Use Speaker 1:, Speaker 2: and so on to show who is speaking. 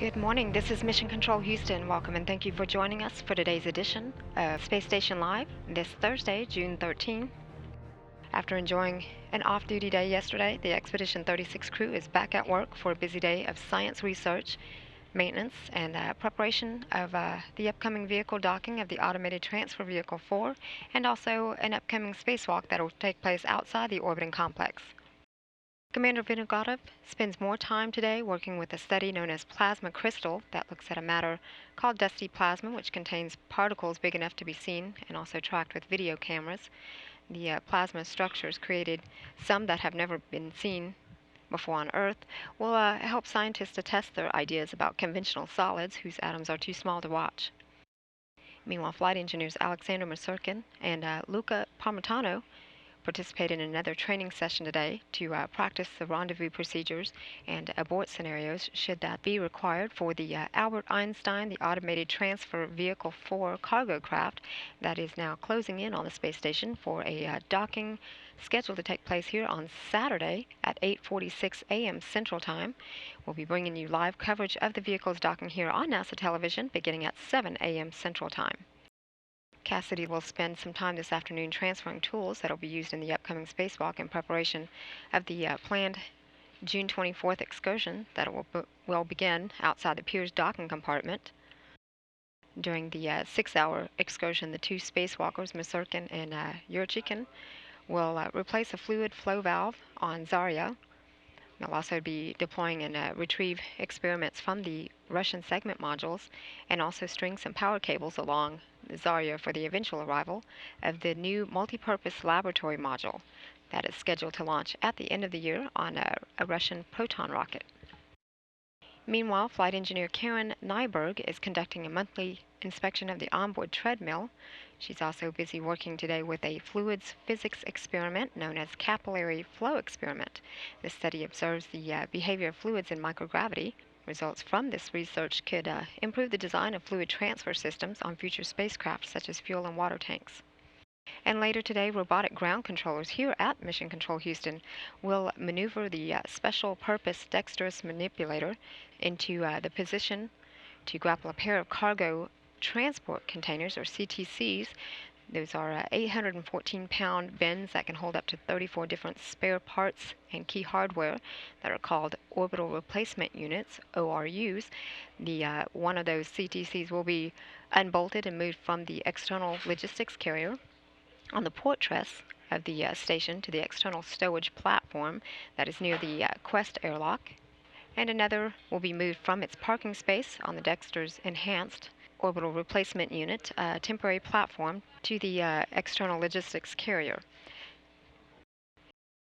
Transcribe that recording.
Speaker 1: Good morning. This is Mission Control Houston. Welcome and thank you for joining us for today's edition of Space Station Live this Thursday, June 13. After enjoying an off-duty day yesterday, the Expedition 36 crew is back at work for a busy day of science research, maintenance, and preparation of the upcoming vehicle docking of the Automated Transfer Vehicle 4, and also an upcoming spacewalk that will take place outside the orbiting complex. Commander Vinogradov spends more time today working with a study known as plasma crystal that looks at a matter called dusty plasma, which contains particles big enough to be seen and also tracked with video cameras. The plasma structures created, some that have never been seen before on Earth, will help scientists to test their ideas about conventional solids whose atoms are too small to watch. Meanwhile, flight engineers Alexander Masurkin and Luca Parmitano participated in another training session today to practice the rendezvous procedures and abort scenarios should that be required for the Albert Einstein, the Automated Transfer Vehicle 4 cargo craft that is now closing in on the space station for a docking scheduled to take place here on Saturday at 8:46 a.m. Central Time. We'll be bringing you live coverage of the vehicle's docking here on NASA television beginning at 7 a.m. Central Time. Cassidy will spend some time this afternoon transferring tools that will be used in the upcoming spacewalk in preparation of the planned June 24th excursion that will begin outside the Piers docking compartment. During the 6-hour excursion, the two spacewalkers, Masurkin and Yurchikin, will replace a fluid flow valve on Zarya. They'll also be deploying and retrieve experiments from the Russian segment modules and also string some power cables along Zarya for the eventual arrival of the new multi-purpose laboratory module that is scheduled to launch at the end of the year on a Russian Proton rocket. Meanwhile, flight engineer Karen Nyberg is conducting a monthly inspection of the onboard treadmill. She's also busy working today with a fluids physics experiment known as capillary flow experiment. This study observes the behavior of fluids in microgravity. Results from this research could improve the design of fluid transfer systems on future spacecraft such as fuel and water tanks. And later today, robotic ground controllers here at Mission Control Houston will maneuver the special purpose dexterous manipulator into the position to grapple a pair of cargo transport containers, or CTCs. Those are 814-pound bins that can hold up to 34 different spare parts and key hardware that are called orbital replacement units, ORUs. The one of those CTCs will be unbolted and moved from the external logistics carrier on the port truss of the station to the external stowage platform that is near the Quest airlock, and another will be moved from its parking space on the Dexter's enhanced orbital replacement unit temporary platform to the external logistics carrier.